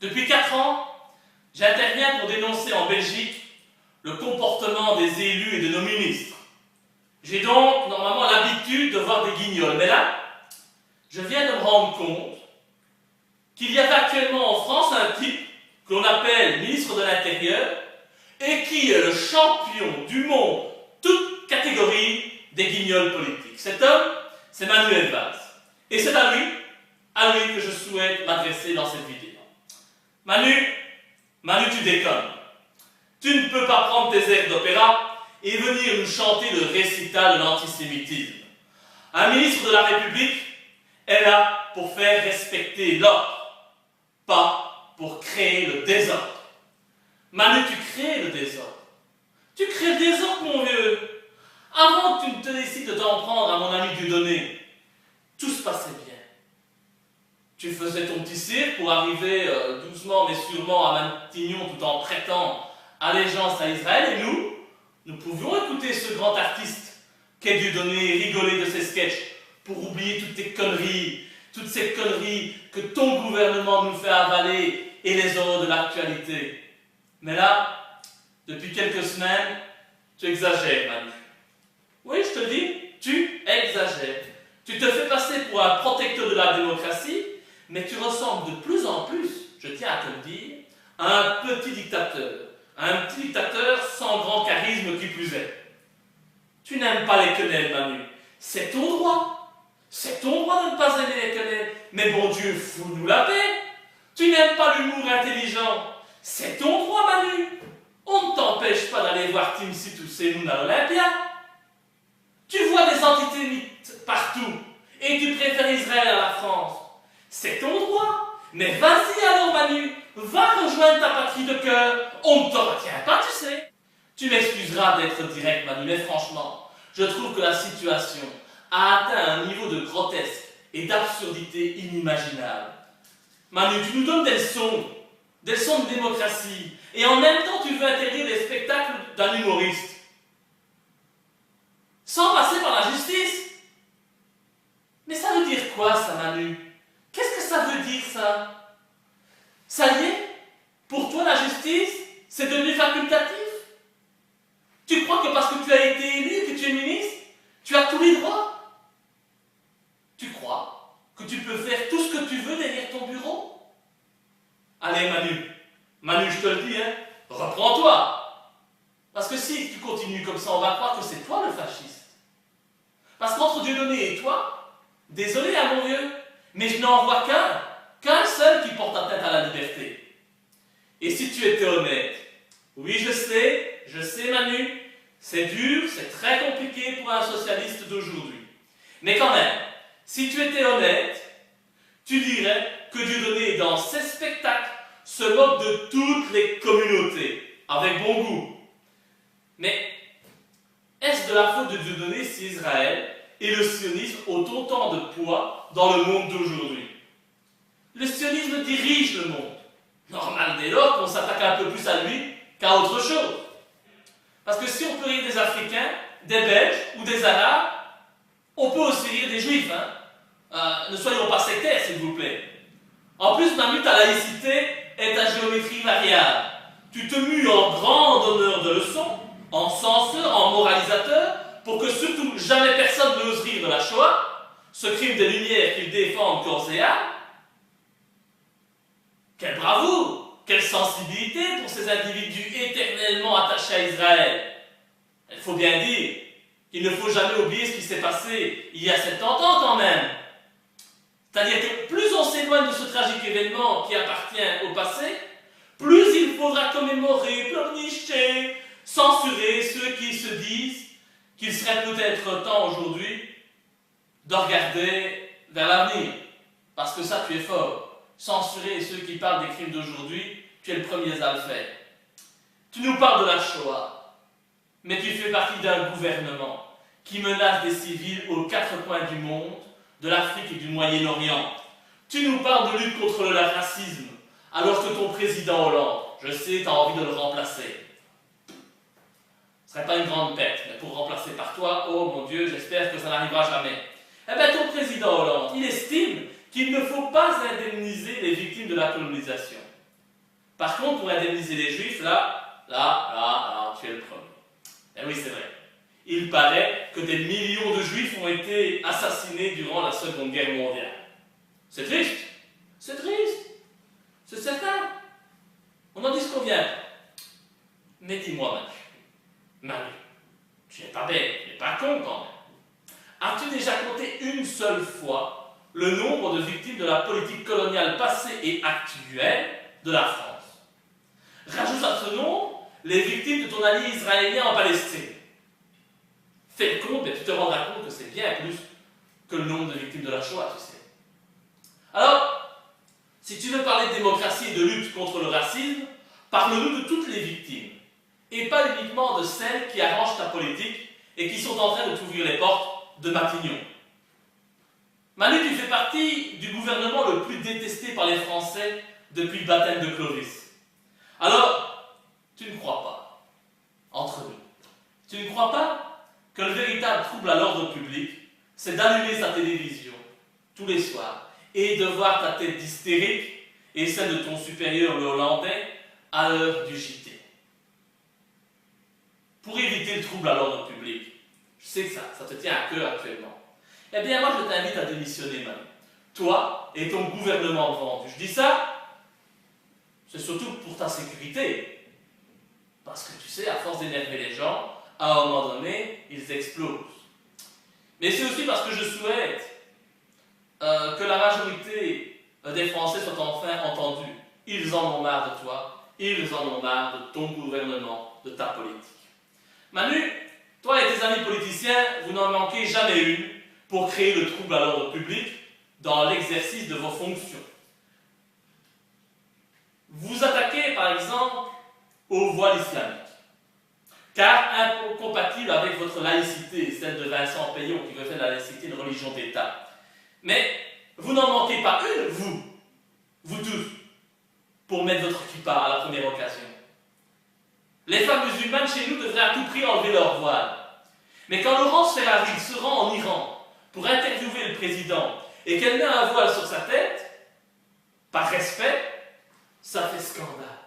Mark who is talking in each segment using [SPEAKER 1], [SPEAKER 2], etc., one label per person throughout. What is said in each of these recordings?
[SPEAKER 1] Depuis 4 ans, j'interviens pour dénoncer en Belgique le comportement des élus et de nos ministres. J'ai donc normalement l'habitude de voir des guignols, mais là, je viens de me rendre compte qu'il y avait actuellement en France un type que l'on appelle ministre de l'Intérieur et qui est le champion du monde, toute catégorie des guignols politiques. Cet homme, c'est Manuel Valls. Et c'est à lui que je souhaite m'adresser dans cette vidéo. Manu, tu déconnes. Tu ne peux pas prendre tes airs d'opéra et venir nous chanter le récital de l'antisémitisme. Un ministre de la République est là pour faire respecter l'ordre, pas pour créer le désordre. Manu, tu crées le désordre. Tu crées le désordre, mon vieux. Avant que tu ne te décides de t'en prendre à mon ami Dieudonné, tout se passait bien. Tu faisais ton petit cirque pour arriver doucement mais sûrement à Matignon tout en prêtant allégeance à Israël, et nous pouvions écouter ce grand artiste qu'est Dieudonné et rigoler de ses sketchs pour oublier toutes ces conneries que ton gouvernement nous fait avaler et les horreurs de l'actualité. Mais là, depuis quelques semaines, tu exagères, Manu. Oui, je te dis, tu exagères. Tu te fais passer pour un protecteur de la démocratie, mais tu ressembles de plus en plus, je tiens à te le dire, à un petit dictateur. Un petit dictateur sans grand charisme qui plus est. Tu n'aimes pas les quenelles, Manu. C'est ton droit. C'est ton droit de ne pas aimer les quenelles. Mais bon Dieu, fous-nous la paix. Tu n'aimes pas l'humour intelligent. C'est ton droit, Manu. On ne t'empêche pas d'aller voir Timsit ou Semoun à l'Olympia. Tu vois des antisémites partout et tu préfères Israël à la France. C'est ton droit. Mais vas-y alors, Manu. Va rejoindre ta patrie de cœur. On ne te retient pas, tu sais. Tu m'excuseras d'être direct, Manu, mais franchement, je trouve que la situation a atteint un niveau de grotesque et d'absurdité inimaginable. Manu, tu nous donnes des leçons de démocratie, et en même temps tu veux interdire les spectacles d'un humoriste. Sans passer par la justice. Mais ça veut dire quoi, ça, Manu? Qu'est-ce que ça veut dire, ça? Ça y est? Pour toi, la justice, c'est devenu facultatif? Tu crois que parce que tu as été élu, que tu es ministre, tu as tous les droits? Tu crois que tu peux faire tout ce que tu veux derrière ton bureau? Allez, Manu, je te le dis, hein, reprends-toi. Parce que si tu continues comme ça, on va croire que c'est toi le fasciste. Parce qu'entre Dieudonné et toi, désolé à mon vieux, mais je n'en vois qu'un seul qui porte atteinte à la liberté. Et si tu étais honnête, oui, je sais, Manu, c'est dur, c'est très compliqué pour un socialiste d'aujourd'hui. Mais quand même, si tu étais honnête, tu dirais que Dieudonné, dans ses spectacles, se moque de toutes les communautés, avec bon goût. Mais est-ce de la faute de Dieudonné si Israël et le sionisme ont autant de poids dans le monde d'aujourd'hui? Le sionisme dirige le monde. Normal dès lors qu'on s'attaque un peu plus à lui qu'à autre chose. Parce que si on peut rire des Africains, des Belges ou des Arabes, on peut aussi rire des Juifs. Ne soyons pas sectaires, s'il vous plaît. En plus, Manu, ta laïcité est ta géométrie variable. Tu te mues en grand donneur de leçons, en censeur, en moralisateur, pour que surtout jamais personne n'ose rire de la Shoah, ce crime des Lumières qu'ils défendent corps et âme. Quelle bravoure, quelle sensibilité pour ces individus éternellement attachés à Israël. Il faut bien dire qu'il ne faut jamais oublier ce qui s'est passé il y a 70 ans quand même. C'est-à-dire que plus on s'éloigne de ce tragique événement qui appartient au passé, plus il faudra commémorer, pleurnicher, censurer ceux qui se disent qu'il serait peut-être temps aujourd'hui de regarder vers l'avenir. Parce que ça, tu es fort. Censurer ceux qui parlent des crimes d'aujourd'hui, tu es le premier à le faire. Tu nous parles de la Shoah, mais tu fais partie d'un gouvernement qui menace des civils aux 4 coins du monde, de l'Afrique et du Moyen-Orient. Tu nous parles de lutte contre le racisme, alors que ton président Hollande, je sais, tu as envie de le remplacer. Ce ne serait pas une grande perte, mais pour remplacer par toi, oh mon Dieu, j'espère que ça n'arrivera jamais. Eh bien, ton président Hollande, il estime qu'il ne faut pas indemniser les victimes de la colonisation. Par contre, pour indemniser les Juifs, tu es le premier. Et oui, c'est vrai. Il paraît que des millions de Juifs ont été assassinés durant la Seconde Guerre mondiale. C'est triste. C'est triste. C'est certain. On n'en dit ce qu'on vient. Mais dis-moi, Manu, tu n'es pas bête, tu n'es pas con quand même. As-tu déjà compté une seule fois le nombre de victimes de la politique coloniale passée et actuelle de la France? Rajoute à ce nombre les victimes de ton allié israélien en Palestine. Fais le compte et tu te rendras compte que c'est bien plus que le nombre de victimes de la Shoah, tu sais. Alors, si tu veux parler de démocratie et de lutte contre le racisme, parle-nous de toutes les victimes, et pas uniquement de celles qui arrangent ta politique et qui sont en train de t'ouvrir les portes de Matignon. Manu, tu fais partie du gouvernement le plus détesté par les Français depuis le baptême de Clovis. Alors, tu ne crois pas, entre nous, tu ne crois pas que le véritable trouble à l'ordre public, c'est d'allumer sa télévision tous les soirs et de voir ta tête d'hystérique et celle de ton supérieur le Hollandais à l'heure du JT. Pour éviter le trouble à l'ordre public, je sais que ça te tient à cœur actuellement. Eh bien, moi, je t'invite à démissionner, Manu. Toi et ton gouvernement vendu. Je dis ça, c'est surtout pour ta sécurité. Parce que tu sais, à force d'énerver les gens, à un moment donné, ils explosent. Mais c'est aussi parce que je souhaite que la majorité des Français soient enfin entendus. Ils en ont marre de toi, ils en ont marre de ton gouvernement, de ta politique. Manu, toi et tes amis politiciens, vous n'en manquez jamais une pour créer le trouble à l'ordre public dans l'exercice de vos fonctions. Vous attaquez par exemple au voile islamique, car incompatible avec votre laïcité, celle de Vincent Payon qui veut faire de la laïcité une religion d'État. Mais vous n'en manquez pas une, vous tous, pour mettre votre kippa à la première occasion. Les femmes musulmanes chez nous devraient à tout prix enlever leur voile. Mais quand Laurence Ferrari se rend en Iran pour interviewer le président et qu'elle met un voile sur sa tête, par respect, ça fait scandale.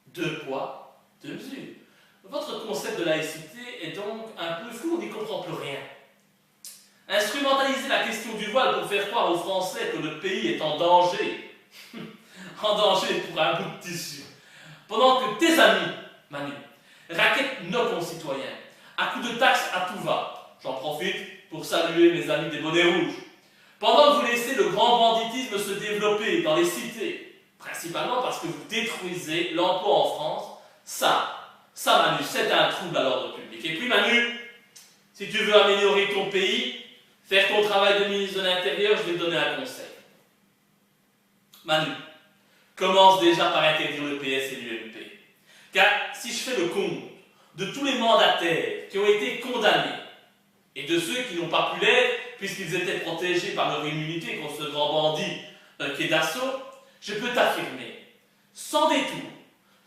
[SPEAKER 1] 2 poids, 2 mesures. Votre concept de laïcité est donc un peu flou, on n'y comprend plus rien. Instrumentaliser la question du voile pour faire croire aux Français que le pays est en danger, en danger pour un bout de tissu, pendant que tes amis, Manu, raquettent nos concitoyens à coups de taxes à tout va. J'en profite pour saluer mes amis des bonnets rouges. Pendant que vous laissez le grand banditisme se développer dans les cités, principalement parce que vous détruisez l'emploi en France, ça Manu, c'est un trouble à l'ordre public. Et puis Manu, si tu veux améliorer ton pays, faire ton travail de ministre de l'Intérieur, je vais te donner un conseil. Manu, commence déjà par interdire le PS et l'UMP. Car si je fais le compte de tous les mandataires qui ont été condamnés, et de ceux qui n'ont pas pu l'être, puisqu'ils étaient protégés par leur immunité contre ce grand bandit qui est d'assaut, je peux t'affirmer, sans détour,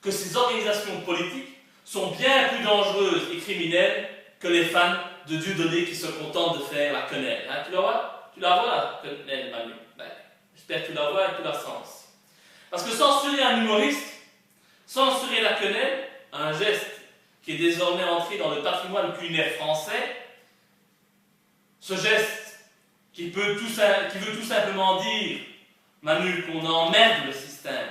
[SPEAKER 1] que ces organisations politiques sont bien plus dangereuses et criminelles que les fans de Dieudonné qui se contentent de faire la quenelle. Hein, tu la vois? Tu la vois, la quenelle, Manu? Ben, j'espère que tu la vois et que tu la sens. Parce que censurer un humoriste, censurer la quenelle, un geste qui est désormais entré dans le patrimoine culinaire français, ce geste qui veut tout simplement dire, Manu, qu'on emmerde le système,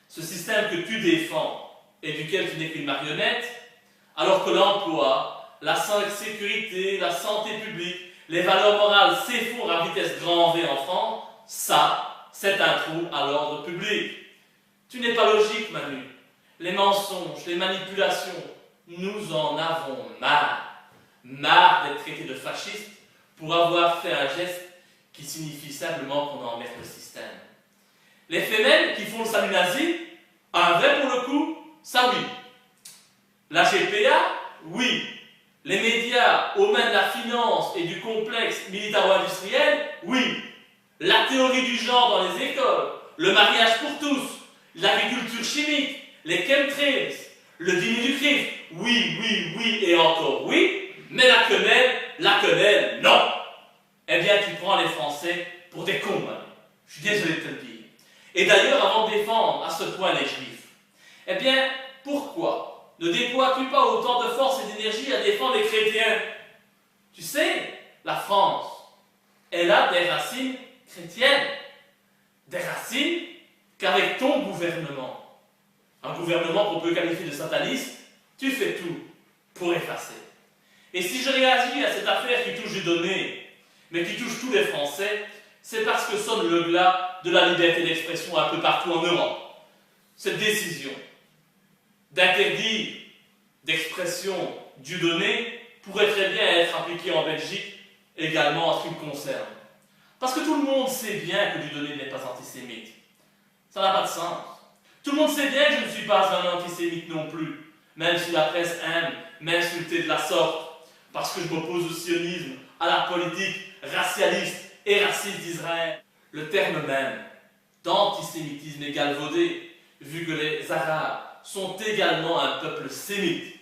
[SPEAKER 1] ce système que tu défends et duquel tu n'es qu'une marionnette, alors que l'emploi, la sécurité, la santé publique, les valeurs morales s'effondrent à vitesse grand V en France, ça, c'est un trouble à l'ordre public. Tu n'es pas logique, Manu. Les mensonges, les manipulations, nous en avons marre. Marre d'être traités de fascistes pour avoir fait un geste qui signifie simplement qu'on emmerde le système. Les femelles qui font le salut nazi, un vrai pour le coup, ça oui. La GPA, oui. Les médias aux mains de la finance et du complexe militaro-industriel, oui. La théorie du genre dans les écoles, le mariage pour tous, l'agriculture chimique, les chemtrails, le dîner du CRIF, oui et encore oui, mais la quenelle, non. Eh bien, tu prends les Français pour des cons, Manu. Je suis désolé de te le dire. Et d'ailleurs, avant de défendre à ce point les Juifs, eh bien, pourquoi ne déploies-tu pas autant de force et d'énergie à défendre les chrétiens? Tu sais, la France, elle a des racines chrétiennes. Des racines qu'avec ton gouvernement, un gouvernement qu'on peut qualifier de sataniste, tu fais tout pour effacer. Et si je réagis à cette affaire qui touche Dieudonné, mais qui touche tous les Français, c'est parce que sonne le glas de la liberté d'expression un peu partout en Europe. Cette décision d'interdire d'expression Dieudonné pourrait très bien être appliquée en Belgique également en ce qui me concerne. Parce que tout le monde sait bien que Dieudonné n'est pas antisémite. Ça n'a pas de sens. Tout le monde sait bien que je ne suis pas un antisémite non plus, même si la presse aime m'insulter de la sorte, parce que je m'oppose au sionisme, à la politique racialiste et raciste d'Israël. Le terme même d'antisémitisme est galvaudé, vu que les Arabes sont également un peuple sémite.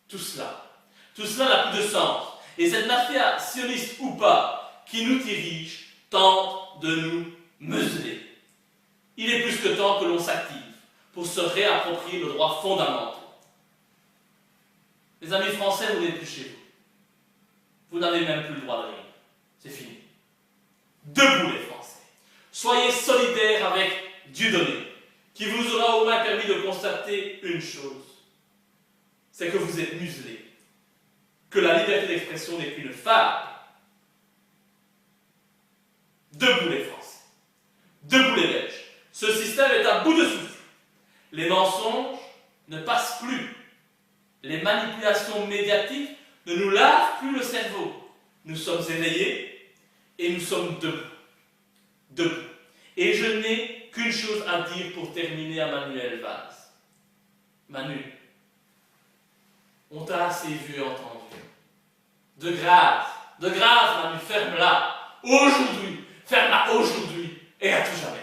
[SPEAKER 1] Tout cela n'a plus de sens. Et cette mafia sioniste ou pas, qui nous dirige, tente de nous museler. Il est plus que temps que l'on s'active pour se réapproprier le droit fondamental. Les amis français, vous n'êtes plus chez vous. Vous n'avez même plus le droit de rire. C'est fini. Debout les Français. Soyez solidaires avec Dieudonné, qui vous aura au moins permis de constater une chose. C'est que vous êtes muselés. Que la liberté d'expression n'est qu'une fable. Debout les Français. Debout les Belges. Ce système est à bout de souffle. Les mensonges ne passent plus. Les manipulations médiatiques ne nous lavent plus le cerveau. Nous sommes éveillés et nous sommes debout. Debout. Et je n'ai qu'une chose à dire pour terminer à Manuel Valls. Manu, on t'a assez vu et entendu. De grâce, Manu, ferme-la. Aujourd'hui, ferme-la aujourd'hui et à tout jamais.